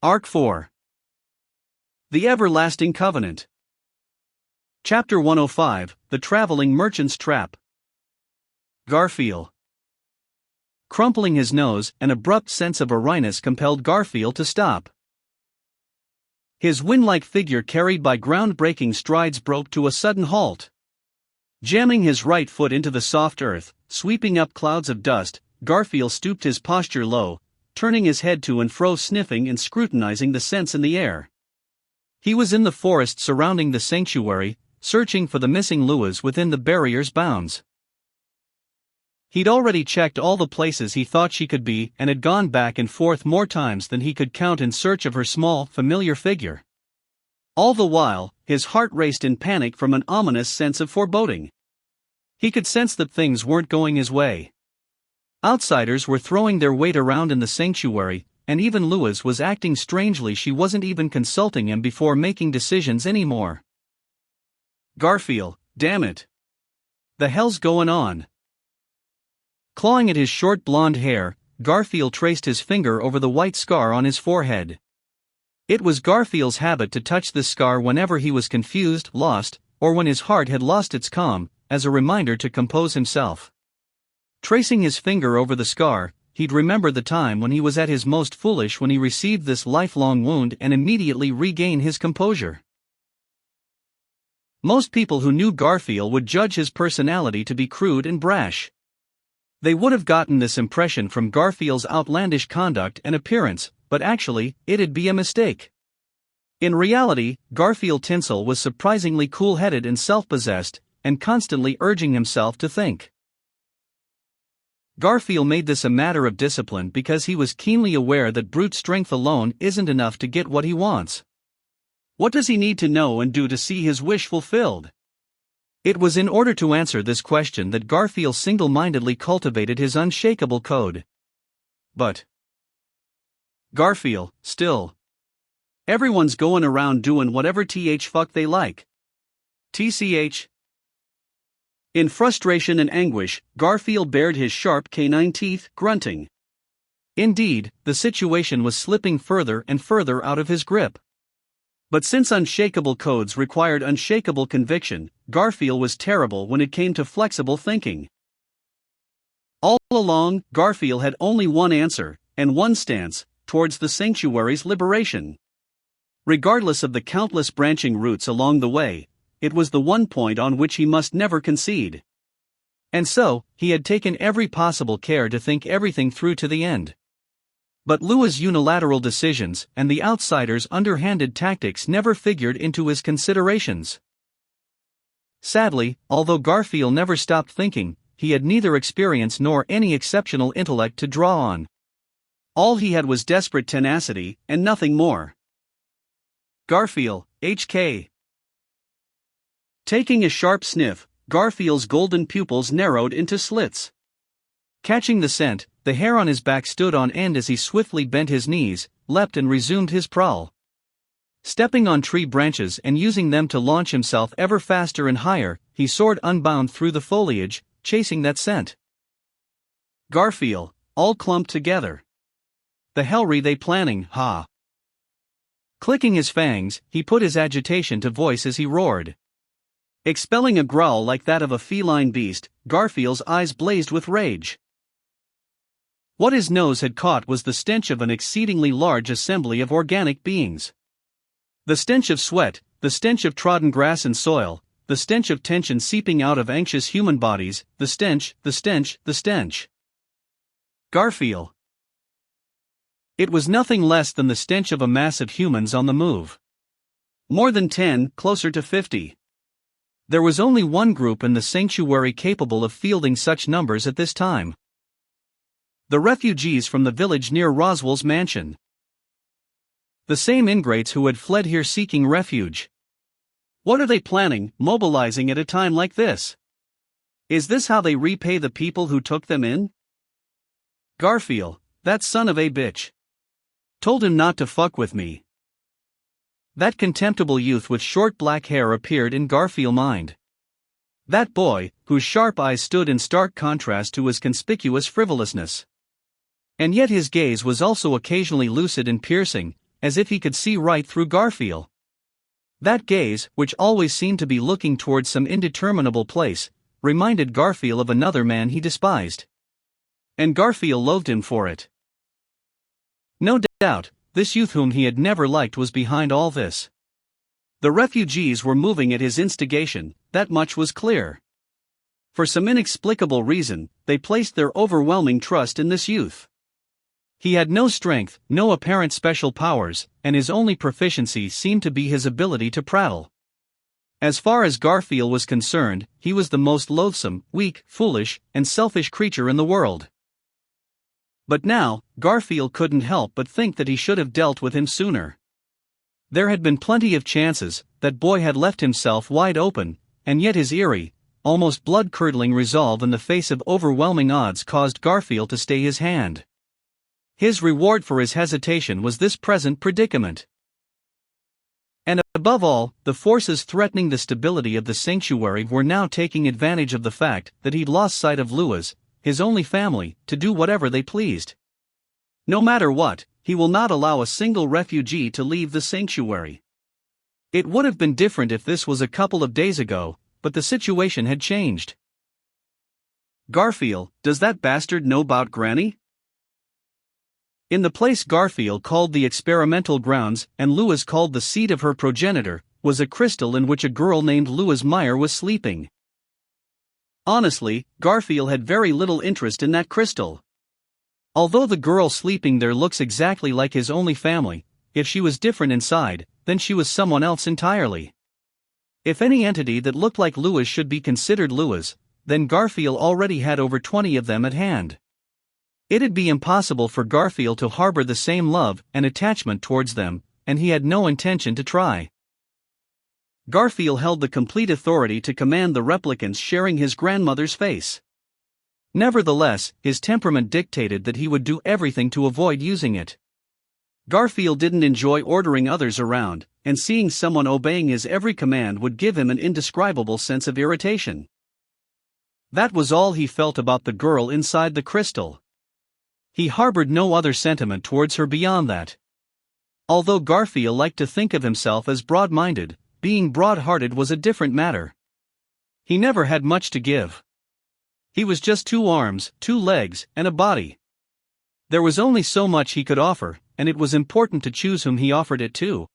Arc 4. The Everlasting Covenant. Chapter 105, The Traveling Merchant's Trap. Garfield. Crumpling his nose, an abrupt sense of awryness compelled Garfield to stop. His wind-like figure carried by ground-breaking strides broke to a sudden halt. Jamming his right foot into the soft earth, sweeping up clouds of dust, Garfield stooped his posture low, turning his head to and fro, sniffing and scrutinizing the scents in the air. He was in the forest surrounding the sanctuary, searching for the missing luas within the barrier's bounds. He'd already checked all the places he thought she could be and had gone back and forth more times than he could count in search of her small, familiar figure. All the while, his heart raced in panic from an ominous sense of foreboding. He could sense that things weren't going his way. Outsiders were throwing their weight around in the sanctuary, and even Luas was acting strangely. She wasn't even consulting him before making decisions anymore. Garfield, damn it. The hell's going on? Clawing at his short blonde hair, Garfield traced his finger over the white scar on his forehead. It was Garfield's habit to touch this scar whenever he was confused, lost, or when his heart had lost its calm, as a reminder to compose himself. Tracing his finger over the scar, he'd remember the time when he was at his most foolish, when he received this lifelong wound, and immediately regain his composure. Most people who knew Garfield would judge his personality to be crude and brash. They would have gotten this impression from Garfield's outlandish conduct and appearance, but actually, it'd be a mistake. In reality, Garfield Tinsel was surprisingly cool-headed and self-possessed, and constantly urging himself to think. Garfield made this a matter of discipline because he was keenly aware that brute strength alone isn't enough to get what he wants. What does he need to know and do to see his wish fulfilled? It was in order to answer this question that Garfield single-mindedly cultivated his unshakable code. But Garfield, still. Everyone's going around doing whatever fuck they like. TCH. In frustration and anguish, Garfield bared his sharp canine teeth, grunting. Indeed, the situation was slipping further and further out of his grip. But since unshakable codes required unshakable conviction, Garfield was terrible when it came to flexible thinking. All along, Garfield had only one answer, and one stance, towards the sanctuary's liberation. Regardless of the countless branching routes along the way, it was the one point on which he must never concede. And so, he had taken every possible care to think everything through to the end. But Lua's unilateral decisions and the outsider's underhanded tactics never figured into his considerations. Sadly, although Garfield never stopped thinking, he had neither experience nor any exceptional intellect to draw on. All he had was desperate tenacity, and nothing more. Garfield, HK. Taking a sharp sniff, Garfield's golden pupils narrowed into slits. Catching the scent, the hair on his back stood on end as he swiftly bent his knees, leapt and resumed his prowl. Stepping on tree branches and using them to launch himself ever faster and higher, he soared unbound through the foliage, chasing that scent. Garfield, all clumped together. The hellry they planning, ha! Clicking his fangs, he put his agitation to voice as he roared. Expelling a growl like that of a feline beast, Garfield's eyes blazed with rage. What his nose had caught was the stench of an exceedingly large assembly of organic beings. The stench of sweat, the stench of trodden grass and soil, the stench of tension seeping out of anxious human bodies, the stench. Garfield. It was nothing less than the stench of a mass of humans on the move. More than 10, closer to 50. There was only one group in the sanctuary capable of fielding such numbers at this time. The refugees from the village near Roswell's mansion. The same ingrates who had fled here seeking refuge. What are they planning, mobilizing at a time like this? Is this how they repay the people who took them in? Garfield, that son of a bitch. Told him not to fuck with me. That contemptible youth with short black hair appeared in Garfield's mind. That boy, whose sharp eyes stood in stark contrast to his conspicuous frivolousness. And yet his gaze was also occasionally lucid and piercing, as if he could see right through Garfield. That gaze, which always seemed to be looking towards some indeterminable place, reminded Garfield of another man he despised. And Garfield loathed him for it. No doubt, this youth whom he had never liked was behind all this. The refugees were moving at his instigation, that much was clear. For some inexplicable reason, they placed their overwhelming trust in this youth. He had no strength, no apparent special powers, and his only proficiency seemed to be his ability to prattle. As far as Garfield was concerned, he was the most loathsome, weak, foolish, and selfish creature in the world. But now, Garfield couldn't help but think that he should have dealt with him sooner. There had been plenty of chances, that boy had left himself wide open, and yet his eerie, almost blood-curdling resolve in the face of overwhelming odds caused Garfield to stay his hand. His reward for his hesitation was this present predicament. And above all, the forces threatening the stability of the sanctuary were now taking advantage of the fact that he'd lost sight of Louis, his only family, to do whatever they pleased. No matter what, he will not allow a single refugee to leave the sanctuary. It would have been different if this was a couple of days ago, but the situation had changed. Garfield, does that bastard know about Granny? In the place Garfield called the experimental grounds and Louis called the seat of her progenitor, was a crystal in which a girl named Louise Meyer was sleeping. Honestly, Garfield had very little interest in that crystal. Although the girl sleeping there looks exactly like his only family, if she was different inside, then she was someone else entirely. If any entity that looked like Louis should be considered Louis, then Garfield already had over 20 of them at hand. It'd be impossible for Garfield to harbor the same love and attachment towards them, and he had no intention to try. Garfield held the complete authority to command the replicants sharing his grandmother's face. Nevertheless, his temperament dictated that he would do everything to avoid using it. Garfield didn't enjoy ordering others around, and seeing someone obeying his every command would give him an indescribable sense of irritation. That was all he felt about the girl inside the crystal. He harbored no other sentiment towards her beyond that. Although Garfield liked to think of himself as broad-minded, being broad-hearted was a different matter. He never had much to give. He was just 2 arms, 2 legs, and a body. There was only so much he could offer, and it was important to choose whom he offered it to.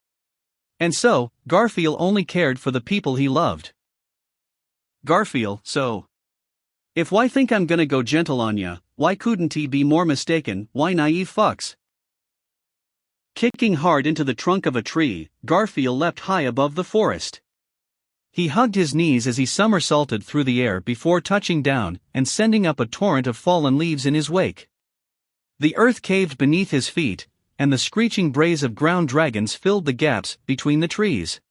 And so, Garfield only cared for the people he loved. Garfield, so. If why think I'm gonna go gentle on ya, why couldn't he be more mistaken, why naive fucks? Kicking hard into the trunk of a tree, Garfield leapt high above the forest. He hugged his knees as he somersaulted through the air before touching down and sending up a torrent of fallen leaves in his wake. The earth caved beneath his feet, and the screeching brays of ground dragons filled the gaps between the trees.